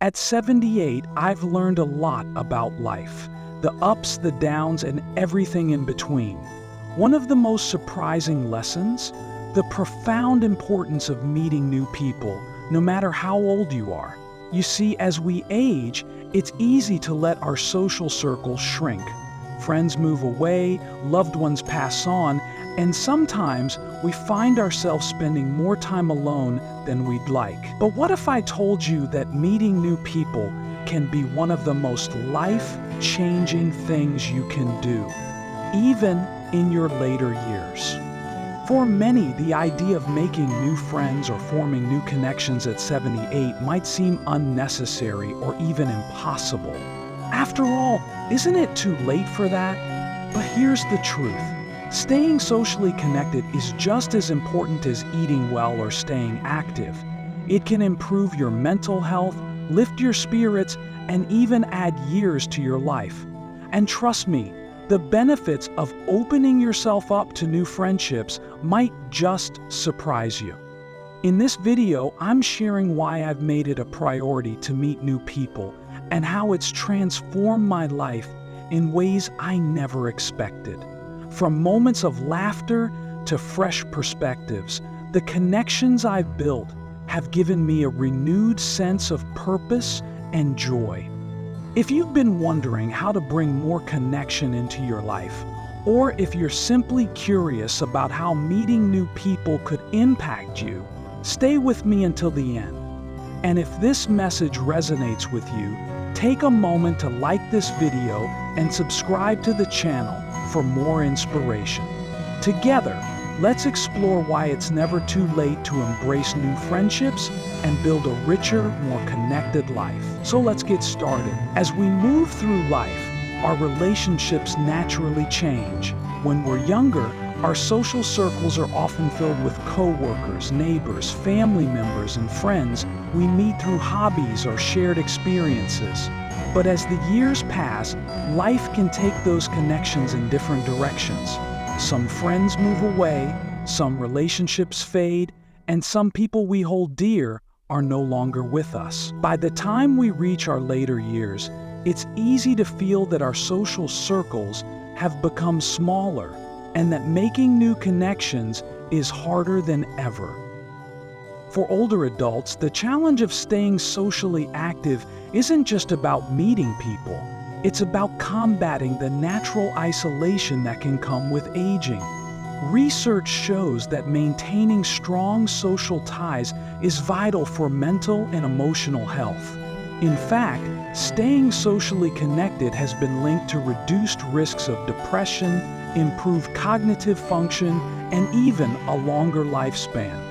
At 78, I've learned a lot about life, the ups, the downs, and everything in between. One of the most surprising lessons? The profound importance of meeting new people, no matter how old you are. You see, as we age, it's easy to let our social circles shrink. Friends move away, loved ones pass on, and sometimes we find ourselves spending more time alone than we'd like. But what if I told you that meeting new people can be one of the most life-changing things you can do, even in your later years? For many, the idea of making new friends or forming new connections at 78 might seem unnecessary or even impossible. After all, isn't it too late for that? But here's the truth. Staying socially connected is just as important as eating well or staying active. It can improve your mental health, lift your spirits, and even add years to your life. And trust me, the benefits of opening yourself up to new friendships might just surprise you. In this video, I'm sharing why I've made it a priority to meet new people and how it's transformed my life in ways I never expected. From moments of laughter to fresh perspectives, the connections I've built have given me a renewed sense of purpose and joy. If you've been wondering how to bring more connection into your life, or if you're simply curious about how meeting new people could impact you, stay with me until the end. And if this message resonates with you, take a moment to like this video and subscribe to the channel for more inspiration. Together, let's explore why it's never too late to embrace new friendships and build a richer, more connected life. So let's get started. As we move through life, our relationships naturally change. When we're younger, our social circles are often filled with coworkers, neighbors, family members, and friends we meet through hobbies or shared experiences. But as the years pass, life can take those connections in different directions. Some friends move away, some relationships fade, and some people we hold dear are no longer with us. By the time we reach our later years, it's easy to feel that our social circles have become smaller and that making new connections is harder than ever. For older adults, the challenge of staying socially active isn't just about meeting people. It's about combating the natural isolation that can come with aging. Research shows that maintaining strong social ties is vital for mental and emotional health. In fact, staying socially connected has been linked to reduced risks of depression, improved cognitive function, and even a longer lifespan.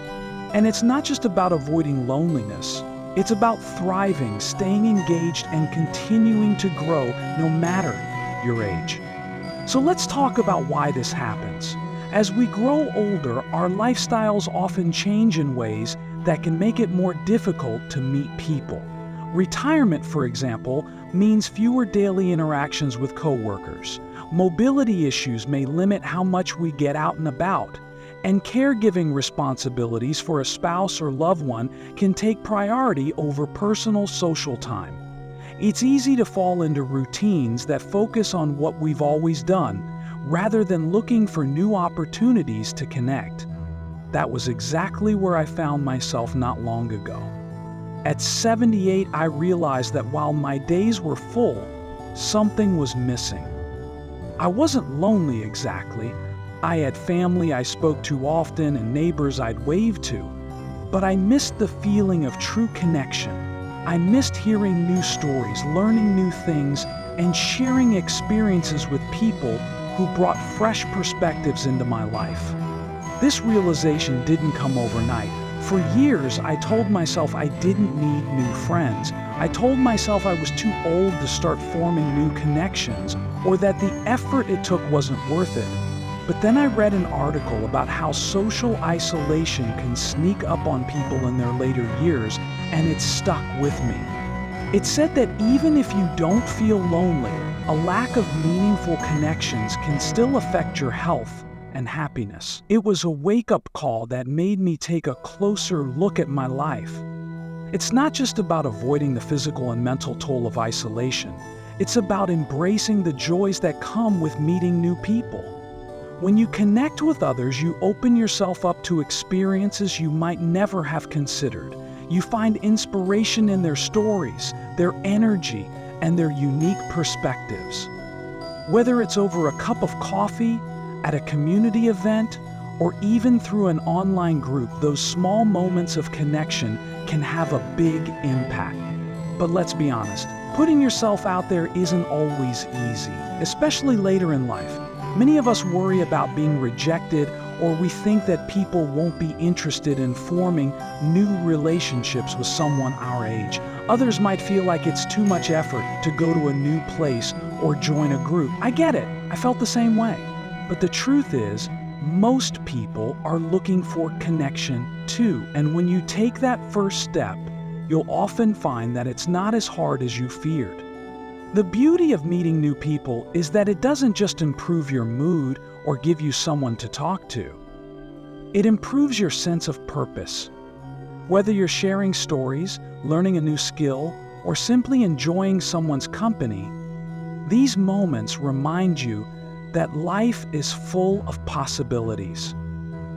And it's not just about avoiding loneliness. It's about thriving, staying engaged, and continuing to grow no matter your age. So let's talk about why this happens. As we grow older, our lifestyles often change in ways that can make it more difficult to meet people. Retirement, for example, means fewer daily interactions with coworkers. Mobility issues may limit how much we get out and about. And caregiving responsibilities for a spouse or loved one can take priority over personal social time. It's easy to fall into routines that focus on what we've always done, rather than looking for new opportunities to connect. That was exactly where I found myself not long ago. At 78, I realized that while my days were full, something was missing. I wasn't lonely exactly. I had family I spoke to often and neighbors I'd wave to, but I missed the feeling of true connection. I missed hearing new stories, learning new things, and sharing experiences with people who brought fresh perspectives into my life. This realization didn't come overnight. For years, I told myself I didn't need new friends. I told myself I was too old to start forming new connections, or that the effort it took wasn't worth it. But then I read an article about how social isolation can sneak up on people in their later years, and it stuck with me. It said that even if you don't feel lonely, a lack of meaningful connections can still affect your health and happiness. It was a wake-up call that made me take a closer look at my life. It's not just about avoiding the physical and mental toll of isolation. It's about embracing the joys that come with meeting new people. When you connect with others, you open yourself up to experiences you might never have considered. You find inspiration in their stories, their energy, and their unique perspectives. Whether it's over a cup of coffee, at a community event, or even through an online group, those small moments of connection can have a big impact. But let's be honest, putting yourself out there isn't always easy, especially later in life. Many of us worry about being rejected, or we think that people won't be interested in forming new relationships with someone our age. Others might feel like it's too much effort to go to a new place or join a group. I get it, I felt the same way. But the truth is, most people are looking for connection too. And when you take that first step, you'll often find that it's not as hard as you feared. The beauty of meeting new people is that it doesn't just improve your mood or give you someone to talk to. It improves your sense of purpose. Whether you're sharing stories, learning a new skill, or simply enjoying someone's company, these moments remind you that life is full of possibilities,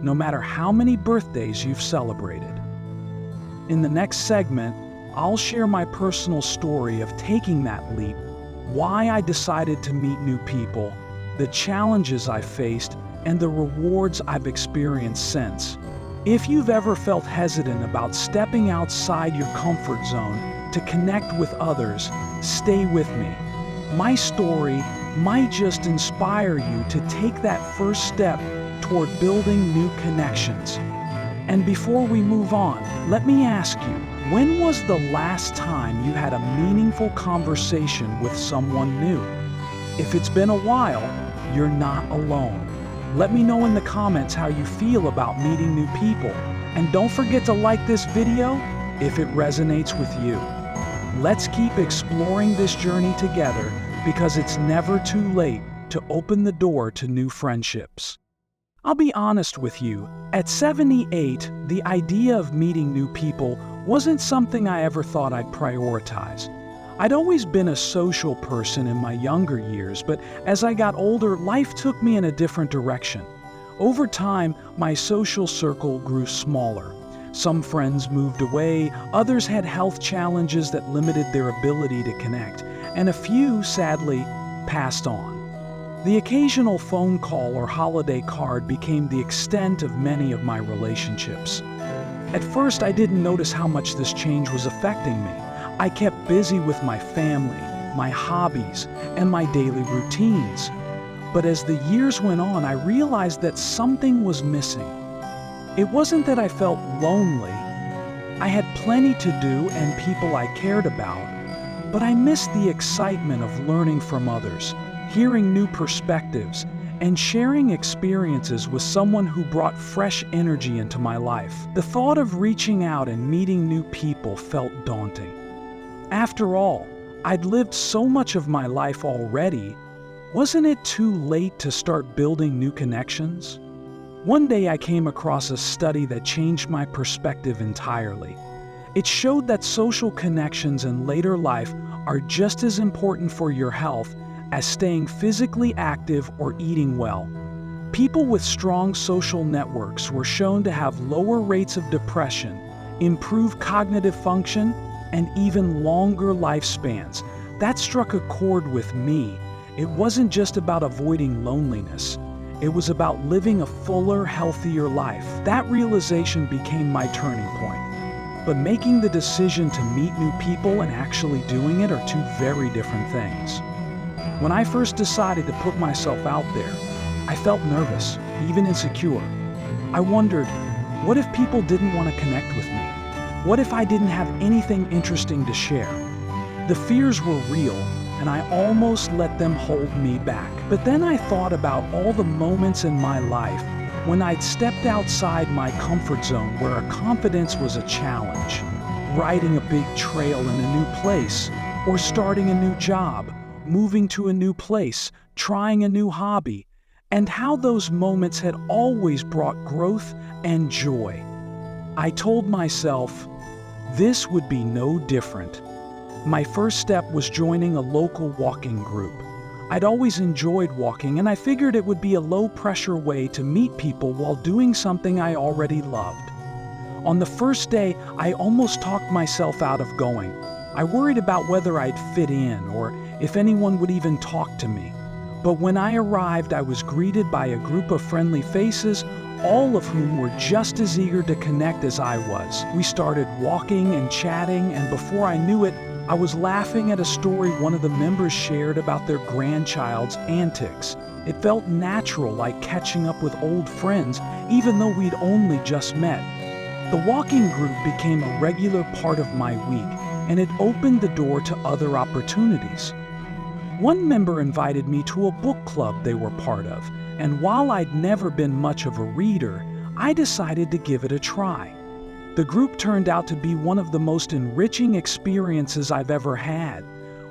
no matter how many birthdays you've celebrated. In the next segment, I'll share my personal story of taking that leap, why I decided to meet new people, the challenges I faced, and the rewards I've experienced since. If you've ever felt hesitant about stepping outside your comfort zone to connect with others, stay with me. My story might just inspire you to take that first step toward building new connections. And before we move on, let me ask you, when was the last time you had a meaningful conversation with someone new? If it's been a while, you're not alone. Let me know in the comments how you feel about meeting new people. And don't forget to like this video if it resonates with you. Let's keep exploring this journey together, because it's never too late to open the door to new friendships. I'll be honest with you, at 78, the idea of meeting new people wasn't something I ever thought I'd prioritize. I'd always been a social person in my younger years, but as I got older, life took me in a different direction. Over time, my social circle grew smaller. Some friends moved away, others had health challenges that limited their ability to connect, and a few, sadly, passed on. The occasional phone call or holiday card became the extent of many of my relationships. At first, I didn't notice how much this change was affecting me. I kept busy with my family, my hobbies, and my daily routines. But as the years went on, I realized that something was missing. It wasn't that I felt lonely. I had plenty to do and people I cared about, but I missed the excitement of learning from others, hearing new perspectives, and sharing experiences with someone who brought fresh energy into my life. The thought of reaching out and meeting new people felt daunting. After all, I'd lived so much of my life already. Wasn't it too late to start building new connections? One day I came across a study that changed my perspective entirely. It showed that social connections in later life are just as important for your health as staying physically active or eating well. People with strong social networks were shown to have lower rates of depression, improved cognitive function, and even longer lifespans. That struck a chord with me. It wasn't just about avoiding loneliness. It was about living a fuller, healthier life. That realization became my turning point. But making the decision to meet new people and actually doing it are two very different things. When I first decided to put myself out there, I felt nervous, even insecure. I wondered, what if people didn't want to connect with me? What if I didn't have anything interesting to share? The fears were real, and I almost let them hold me back. But then I thought about all the moments in my life when I'd stepped outside my comfort zone where confidence was a challenge, riding a big trail in a new place, or starting a new job, moving to a new place, trying a new hobby, and how those moments had always brought growth and joy. I told myself, This would be no different. My first step was joining a local walking group. I'd always enjoyed walking, and I figured it would be a low-pressure way to meet people while doing something I already loved. On the first day, I almost talked myself out of going. I worried about whether I'd fit in or if anyone would even talk to me. But when I arrived, I was greeted by a group of friendly faces, all of whom were just as eager to connect as I was. We started walking and chatting, and before I knew it, I was laughing at a story one of the members shared about their grandchild's antics. It felt natural, like catching up with old friends, even though we'd only just met. The walking group became a regular part of my week, and it opened the door to other opportunities. One member invited me to a book club they were part of, and while I'd never been much of a reader, I decided to give it a try. The group turned out to be one of the most enriching experiences I've ever had.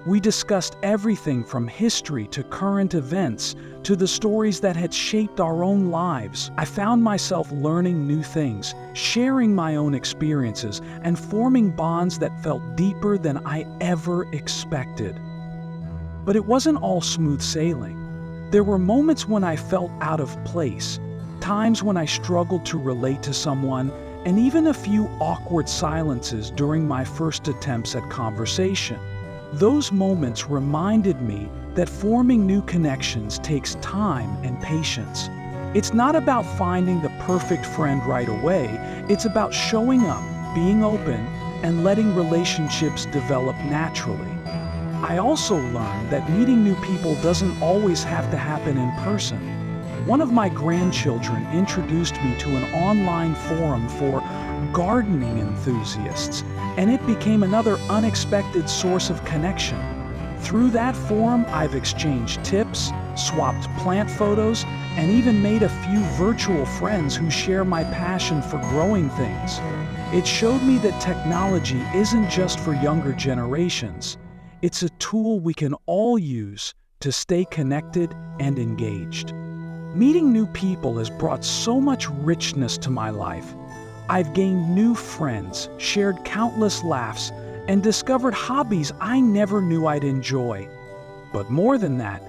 We discussed everything from history to current events to the stories that had shaped our own lives. I found myself learning new things, sharing my own experiences, and forming bonds that felt deeper than I ever expected. But it wasn't all smooth sailing. There were moments when I felt out of place, times when I struggled to relate to someone, and even a few awkward silences during my first attempts at conversation. Those moments reminded me that forming new connections takes time and patience. It's not about finding the perfect friend right away, it's about showing up, being open, and letting relationships develop naturally. I also learned that meeting new people doesn't always have to happen in person. One of my grandchildren introduced me to an online forum for gardening enthusiasts, and it became another unexpected source of connection. Through that forum, I've exchanged tips, swapped plant photos, and even made a few virtual friends who share my passion for growing things. It showed me that technology isn't just for younger generations. It's a tool we can all use to stay connected and engaged. Meeting new people has brought so much richness to my life. I've gained new friends, shared countless laughs, and discovered hobbies I never knew I'd enjoy. But more than that,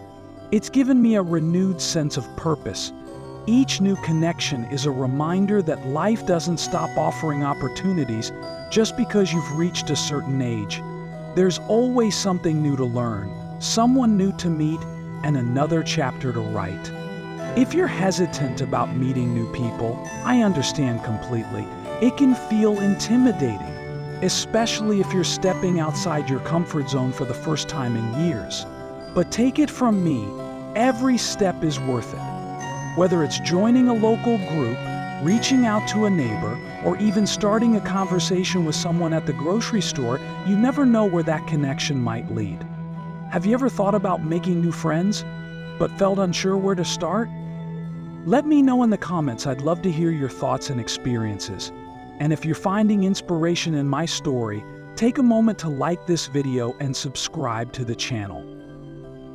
it's given me a renewed sense of purpose. Each new connection is a reminder that life doesn't stop offering opportunities just because you've reached a certain age. There's always something new to learn, someone new to meet, and another chapter to write. If you're hesitant about meeting new people, I understand completely. It can feel intimidating, especially if you're stepping outside your comfort zone for the first time in years. But take it from me, every step is worth it. Whether it's joining a local group, reaching out to a neighbor, or even starting a conversation with someone at the grocery store, you never know where that connection might lead. Have you ever thought about making new friends, but felt unsure where to start? Let me know in the comments. I'd love to hear your thoughts and experiences. And if you're finding inspiration in my story, take a moment to like this video and subscribe to the channel.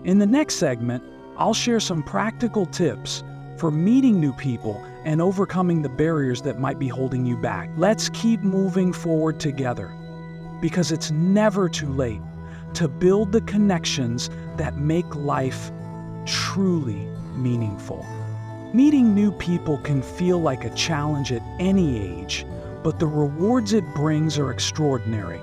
In the next segment, I'll share some practical tips for meeting new people and overcoming the barriers that might be holding you back. Let's keep moving forward together, because it's never too late to build the connections that make life truly meaningful. Meeting new people can feel like a challenge at any age, but the rewards it brings are extraordinary.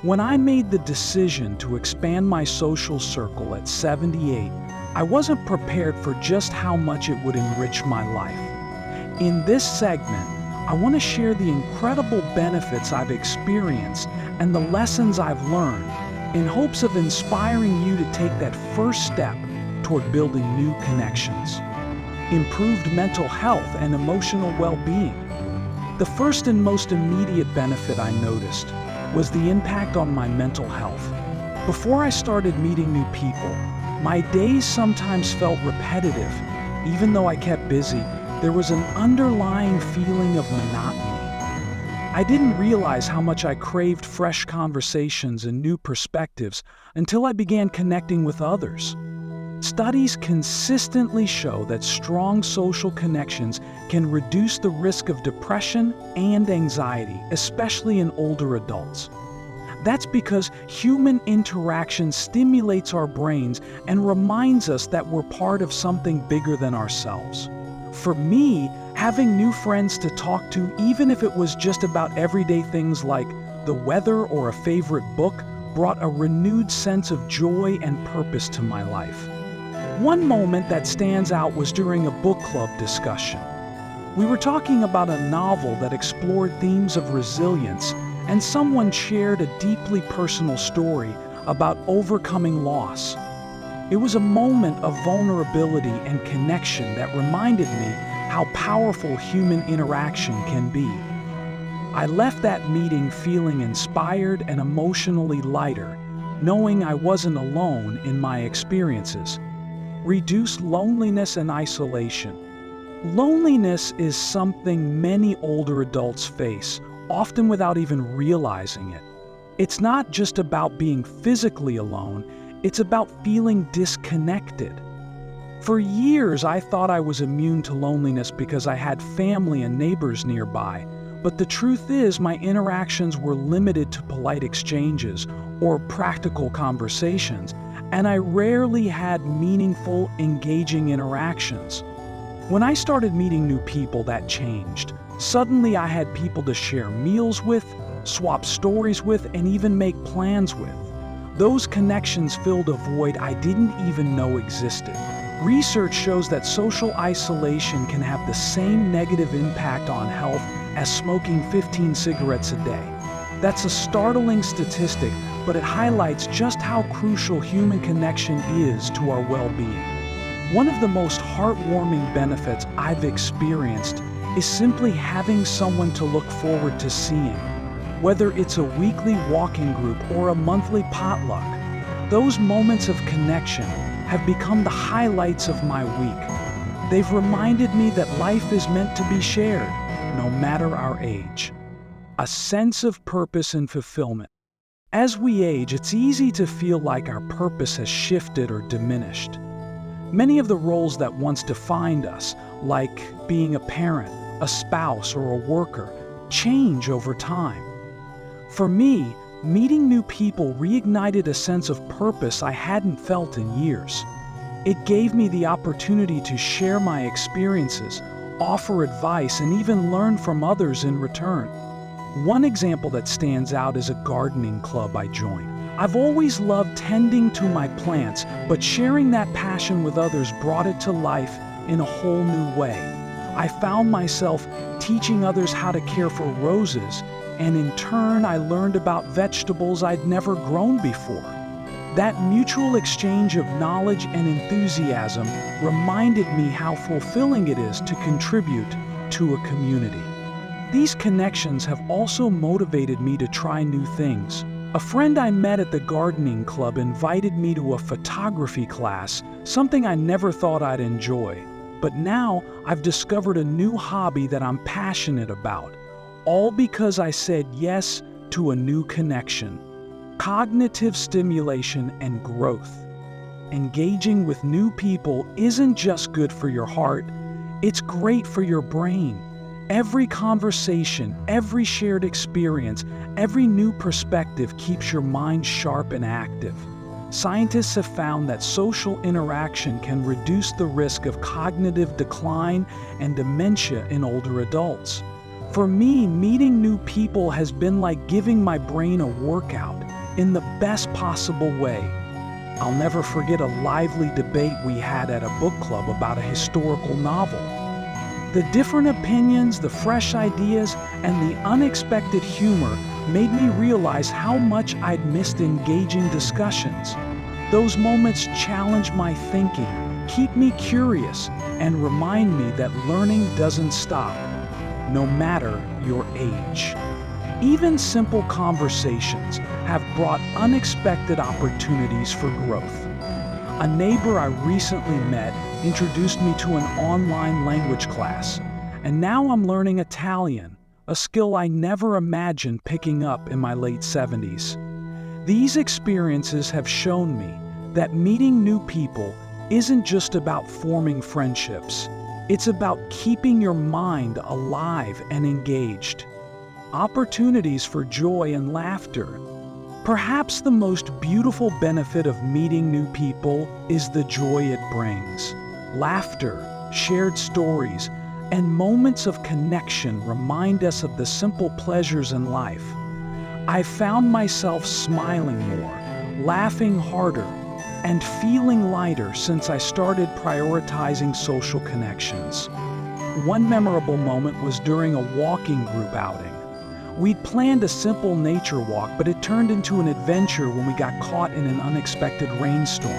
When I made the decision to expand my social circle at 78, I wasn't prepared for just how much it would enrich my life. In this segment, I want to share the incredible benefits I've experienced and the lessons I've learned in hopes of inspiring you to take that first step toward building new connections. Improved mental health and emotional well-being. The first and most immediate benefit I noticed was the impact on my mental health. Before I started meeting new people, my days sometimes felt repetitive. Even though I kept busy, there was an underlying feeling of monotony. I didn't realize how much I craved fresh conversations and new perspectives until I began connecting with others. Studies consistently show that strong social connections can reduce the risk of depression and anxiety, especially in older adults. That's because human interaction stimulates our brains and reminds us that we're part of something bigger than ourselves. For me, having new friends to talk to, even if it was just about everyday things like the weather or a favorite book, brought a renewed sense of joy and purpose to my life. One moment that stands out was during a book club discussion. We were talking about a novel that explored themes of resilience, and someone shared a deeply personal story about overcoming loss. It was a moment of vulnerability and connection that reminded me how powerful human interaction can be. I left that meeting feeling inspired and emotionally lighter, knowing I wasn't alone in my experiences. Reduce loneliness and isolation. Loneliness is something many older adults face, often without even realizing it. It's not just about being physically alone, it's about feeling disconnected. For years, I thought I was immune to loneliness because I had family and neighbors nearby, but the truth is my interactions were limited to polite exchanges or practical conversations, and I rarely had meaningful, engaging interactions. When I started meeting new people, that changed. Suddenly I had people to share meals with, swap stories with, and even make plans with. Those connections filled a void I didn't even know existed. Research shows that social isolation can have the same negative impact on health as smoking 15 cigarettes a day. That's a startling statistic, but it highlights just how crucial human connection is to our well-being. One of the most heartwarming benefits I've experienced is simply having someone to look forward to seeing. Whether it's a weekly walking group or a monthly potluck, those moments of connection have become the highlights of my week. They've reminded me that life is meant to be shared, no matter our age. A sense of purpose and fulfillment. As we age, it's easy to feel like our purpose has shifted or diminished. Many of the roles that once defined us, like being a parent, a spouse, or a worker, change over time. For me, meeting new people reignited a sense of purpose I hadn't felt in years. It gave me the opportunity to share my experiences, offer advice, and even learn from others in return. One example that stands out is a gardening club I joined. I've always loved tending to my plants, but sharing that passion with others brought it to life in a whole new way. I found myself teaching others how to care for roses, and in turn I learned about vegetables I'd never grown before. That mutual exchange of knowledge and enthusiasm reminded me how fulfilling it is to contribute to a community. These connections have also motivated me to try new things. A friend I met at the gardening club invited me to a photography class, something I never thought I'd enjoy. But now I've discovered a new hobby that I'm passionate about, all because I said yes to a new connection. Cognitive stimulation and growth. Engaging with new people isn't just good for your heart, it's great for your brain. Every conversation, every shared experience, every new perspective keeps your mind sharp and active. Scientists have found that social interaction can reduce the risk of cognitive decline and dementia in older adults. For me, meeting new people has been like giving my brain a workout in the best possible way. I'll never forget a lively debate we had at a book club about a historical novel. The different opinions, the fresh ideas, and the unexpected humor made me realize how much I'd missed engaging discussions. Those moments challenge my thinking, keep me curious, and remind me that learning doesn't stop, no matter your age. Even simple conversations have brought unexpected opportunities for growth. A neighbor I recently met introduced me to an online language class, and now I'm learning Italian, a skill I never imagined picking up in my late 70s. These experiences have shown me that meeting new people, isn't just about forming friendships. It's about keeping your mind alive and engaged. Opportunities for joy and laughter. Perhaps the most beautiful benefit of meeting new people is the joy it brings. Laughter, shared stories, and moments of connection remind us of the simple pleasures in life. I found myself smiling more, laughing harder, and feeling lighter since I started prioritizing social connections. One memorable moment was during a walking group outing. We'd planned a simple nature walk, but it turned into an adventure when we got caught in an unexpected rainstorm.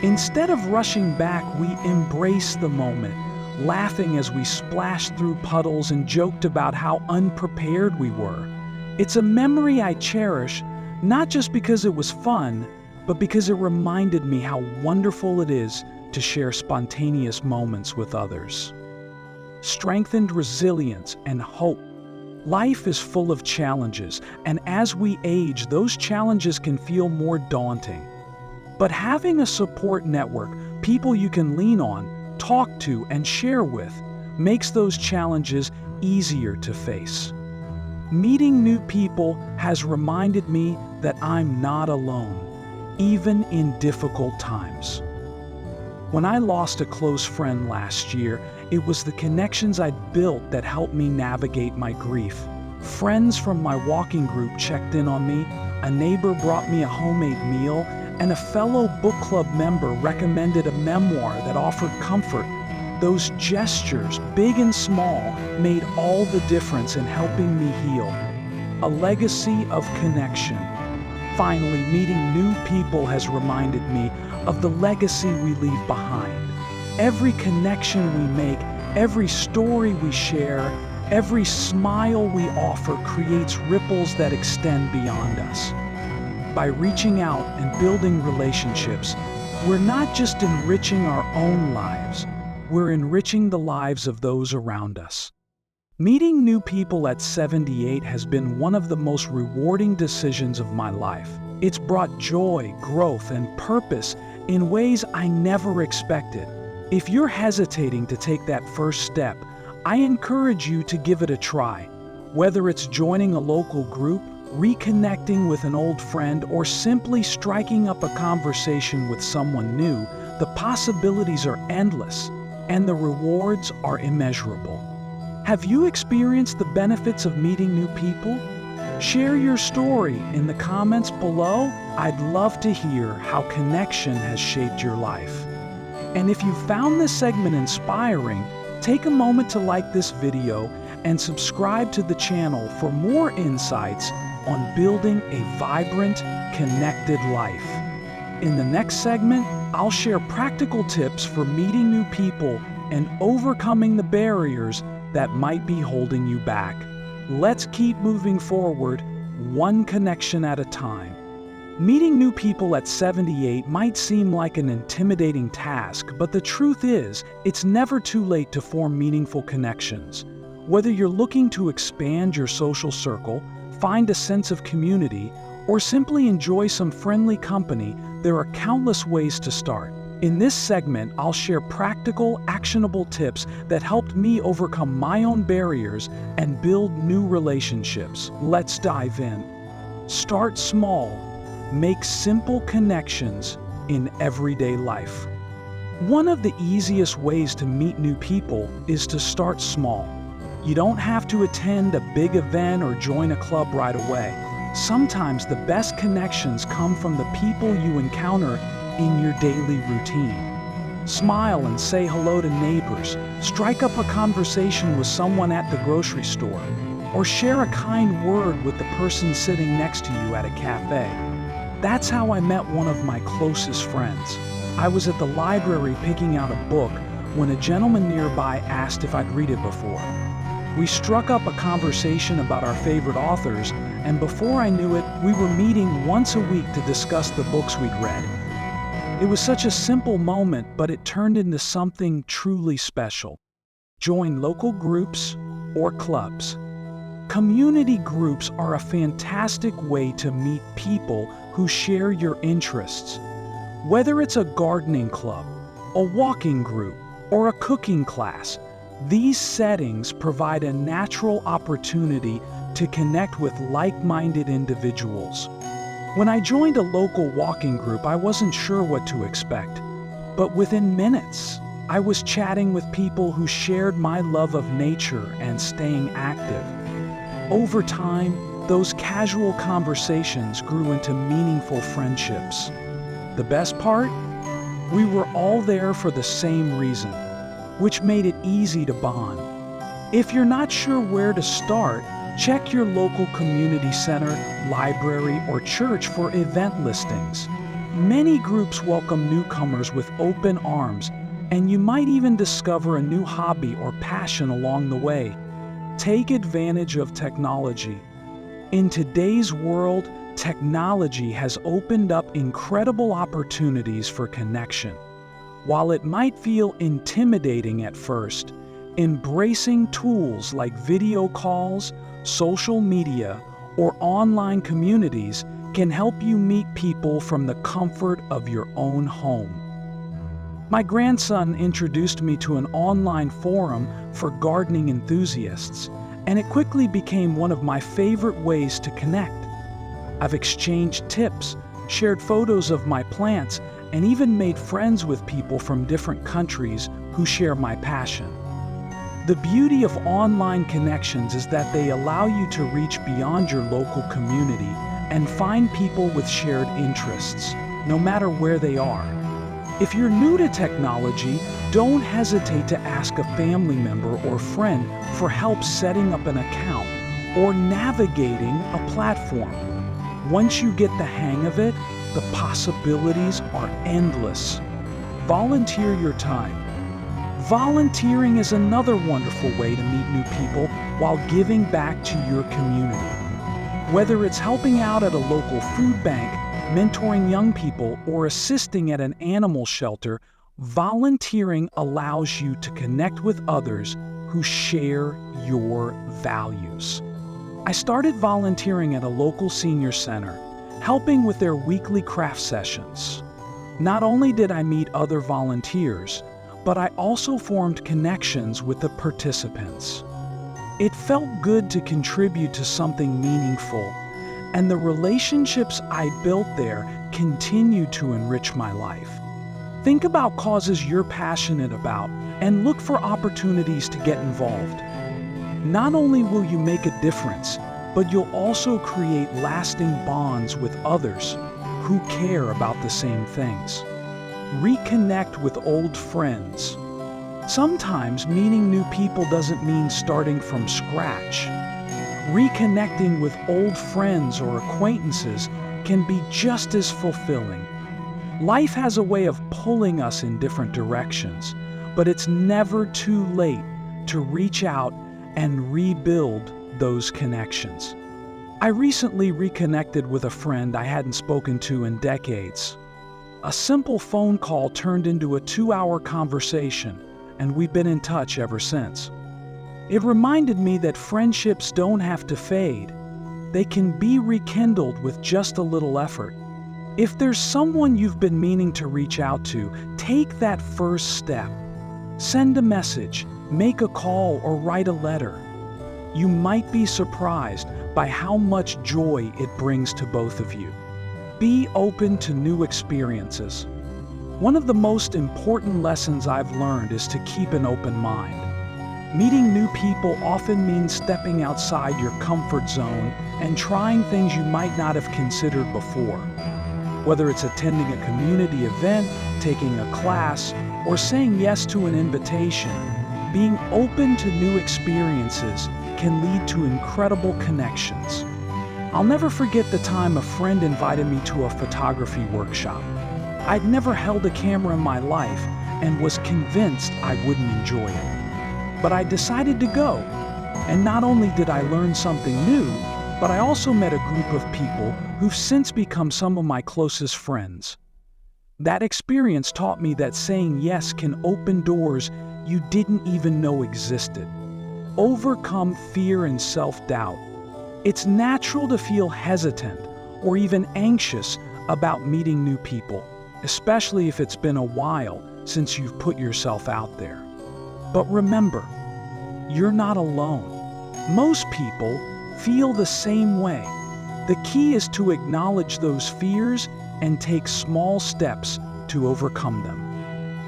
Instead of rushing back, we embraced the moment, laughing as we splashed through puddles and joked about how unprepared we were. It's a memory I cherish, not just because it was fun, but because it reminded me how wonderful it is to share spontaneous moments with others. Strengthened resilience and hope. Life is full of challenges, and as we age, those challenges can feel more daunting. But having a support network, people you can lean on, talk to, and share with, makes those challenges easier to face. Meeting new people has reminded me that I'm not alone, even in difficult times. When I lost a close friend last year, it was the connections I'd built that helped me navigate my grief. Friends from my walking group checked in on me, a neighbor brought me a homemade meal, and a fellow book club member recommended a memoir that offered comfort. Those gestures, big and small, made all the difference in helping me heal. A legacy of connection. Finally, meeting new people has reminded me of the legacy we leave behind. Every connection we make, every story we share, every smile we offer creates ripples that extend beyond us. By reaching out and building relationships, we're not just enriching our own lives, we're enriching the lives of those around us. Meeting new people at 78 has been one of the most rewarding decisions of my life. It's brought joy, growth, and purpose in ways I never expected. If you're hesitating to take that first step, I encourage you to give it a try. Whether it's joining a local group, reconnecting with an old friend, or simply striking up a conversation with someone new, the possibilities are endless, and the rewards are immeasurable. Have you experienced the benefits of meeting new people? Share your story in the comments below. I'd love to hear how connection has shaped your life. And if you found this segment inspiring, take a moment to like this video and subscribe to the channel for more insights on building a vibrant, connected life. In the next segment, I'll share practical tips for meeting new people and overcoming the barriers that might be holding you back. Let's keep moving forward, one connection at a time. Meeting new people at 78 might seem like an intimidating task, but the truth is, it's never too late to form meaningful connections. Whether you're looking to expand your social circle, find a sense of community, or simply enjoy some friendly company, there are countless ways to start. In this segment, I'll share practical, actionable tips that helped me overcome my own barriers and build new relationships. Let's dive in. Start small. Make simple connections in everyday life. One of the easiest ways to meet new people is to start small. You don't have to attend a big event or join a club right away. Sometimes the best connections come from the people you encounter in your daily routine. Smile and say hello to neighbors, strike up a conversation with someone at the grocery store, or share a kind word with the person sitting next to you at a cafe. That's how I met one of my closest friends. I was at the library picking out a book when a gentleman nearby asked if I'd read it before. We struck up a conversation about our favorite authors, and before I knew it, we were meeting once a week to discuss the books we'd read. It was such a simple moment, but it turned into something truly special. Join local groups or clubs. Community groups are a fantastic way to meet people who share your interests. Whether it's a gardening club, a walking group, or a cooking class. These settings provide a natural opportunity to connect with like-minded individuals. When I joined a local walking group, I wasn't sure what to expect. But within minutes, I was chatting with people who shared my love of nature and staying active. Over time, those casual conversations grew into meaningful friendships. The best part? We were all there for the same reason, which made it easy to bond. If you're not sure where to start, check your local community center, library, or church for event listings. Many groups welcome newcomers with open arms, and you might even discover a new hobby or passion along the way. Take advantage of technology. In today's world, technology has opened up incredible opportunities for connection. While it might feel intimidating at first, embracing tools like video calls, social media, or online communities can help you meet people from the comfort of your own home. My grandson introduced me to an online forum for gardening enthusiasts, and it quickly became one of my favorite ways to connect. I've exchanged tips, shared photos of my plants, and even made friends with people from different countries who share my passion. The beauty of online connections is that they allow you to reach beyond your local community and find people with shared interests, no matter where they are. If you're new to technology, don't hesitate to ask a family member or friend for help setting up an account or navigating a platform. Once you get the hang of it, the possibilities are endless. Volunteer your time. Volunteering is another wonderful way to meet new people while giving back to your community. Whether it's helping out at a local food bank, mentoring young people, or assisting at an animal shelter, volunteering allows you to connect with others who share your values. I started volunteering at a local senior center, helping with their weekly craft sessions. Not only did I meet other volunteers, but I also formed connections with the participants. It felt good to contribute to something meaningful, and the relationships I built there continue to enrich my life. Think about causes you're passionate about and look for opportunities to get involved. Not only will you make a difference, but you'll also create lasting bonds with others who care about the same things. Reconnect with old friends. Sometimes meeting new people doesn't mean starting from scratch. Reconnecting with old friends or acquaintances can be just as fulfilling. Life has a way of pulling us in different directions, but it's never too late to reach out and rebuild those connections. I recently reconnected with a friend I hadn't spoken to in decades. A simple phone call turned into a 2-hour conversation, and we've been in touch ever since. It reminded me that friendships don't have to fade. They can be rekindled with just a little effort. If there's someone you've been meaning to reach out to, take that first step. Send a message, make a call, or write a letter. You might be surprised by how much joy it brings to both of you. Be open to new experiences. One of the most important lessons I've learned is to keep an open mind. Meeting new people often means stepping outside your comfort zone and trying things you might not have considered before. Whether it's attending a community event, taking a class, or saying yes to an invitation, being open to new experiences can lead to incredible connections. I'll never forget the time a friend invited me to a photography workshop. I'd never held a camera in my life and was convinced I wouldn't enjoy it. But I decided to go, and not only did I learn something new, but I also met a group of people who've since become some of my closest friends. That experience taught me that saying yes can open doors you didn't even know existed. Overcome fear and self-doubt. It's natural to feel hesitant or even anxious about meeting new people. especially if it's been a while since you've put yourself out there. But remember, you're not alone. Most people feel the same way. The key is to acknowledge those fears and take small steps to overcome them.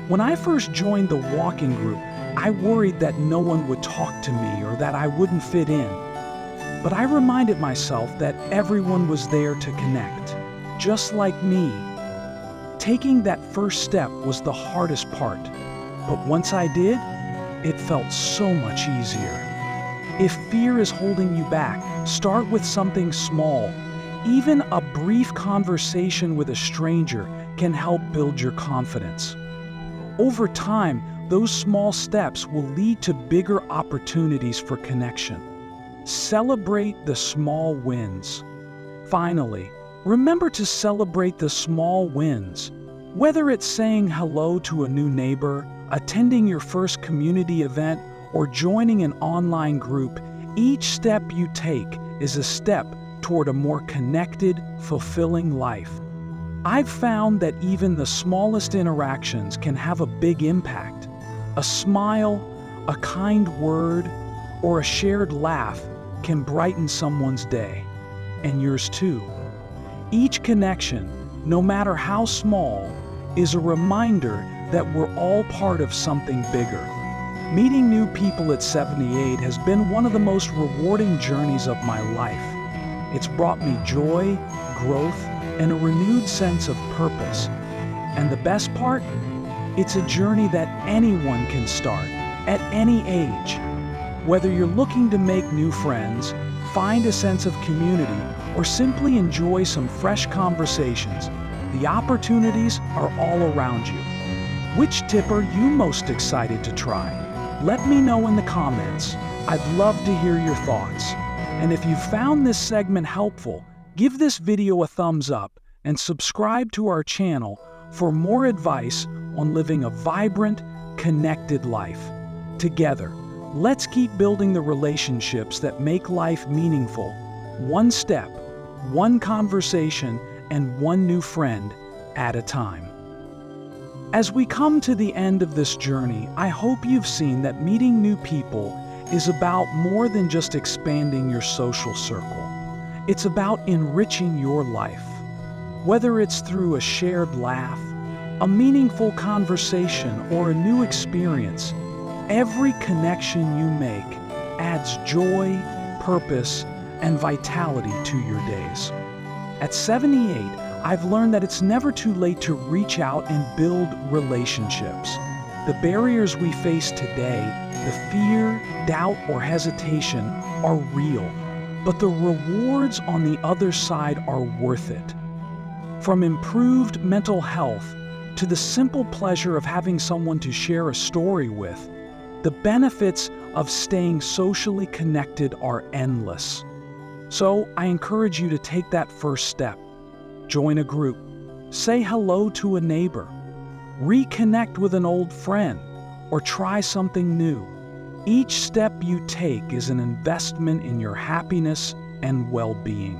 When I first joined the walking group, I worried that no one would talk to me or that I wouldn't fit in. But I reminded myself that everyone was there to connect, just like me. Taking that first step was the hardest part, but once I did, it felt so much easier. If fear is holding you back, start with something small. Even a brief conversation with a stranger can help build your confidence. Over time, those small steps will lead to bigger opportunities for connection. Celebrate the small wins. Finally, remember to celebrate the small wins. Whether it's saying hello to a new neighbor, attending your first community event, or joining an online group, each step you take is a step toward a more connected, fulfilling life. I've found that even the smallest interactions can have a big impact. A smile, a kind word, or a shared laugh can brighten someone's day, and yours too. Each connection, no matter how small, is a reminder that we're all part of something bigger. Meeting new people at 78 has been one of the most rewarding journeys of my life. It's brought me joy, growth, and a renewed sense of purpose. And the best part? It's a journey that anyone can start, at any age. Whether you're looking to make new friends, find a sense of community, or simply enjoy some fresh conversations, the opportunities are all around you. Which tip are you most excited to try? Let me know in the comments. I'd love to hear your thoughts. And if you found this segment helpful, give this video a thumbs up and subscribe to our channel for more advice on living a vibrant, connected life. Together, let's keep building the relationships that make life meaningful. One step, one conversation, and one new friend at a time. As we come to the end of this journey, I hope you've seen that meeting new people is about more than just expanding your social circle. It's about enriching your life. Whether it's through a shared laugh, a meaningful conversation, or a new experience, every connection you make adds joy, purpose, and vitality to your days. At 78, I've learned that it's never too late to reach out and build relationships. The barriers we face today, the fear, doubt, or hesitation, are real, but the rewards on the other side are worth it. From improved mental health to the simple pleasure of having someone to share a story with, the benefits of staying socially connected are endless. So I encourage you to take that first step. Join a group, say hello to a neighbor, reconnect with an old friend, or try something new. Each step you take is an investment in your happiness and well-being.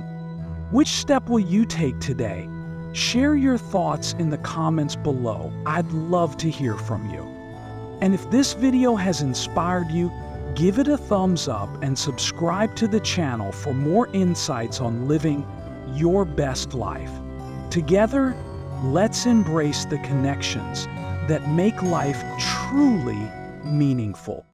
Which step will you take today? Share your thoughts in the comments below. I'd love to hear from you. And if this video has inspired you, give it a thumbs up and subscribe to the channel for more insights on living your best life. Together, let's embrace the connections that make life truly meaningful.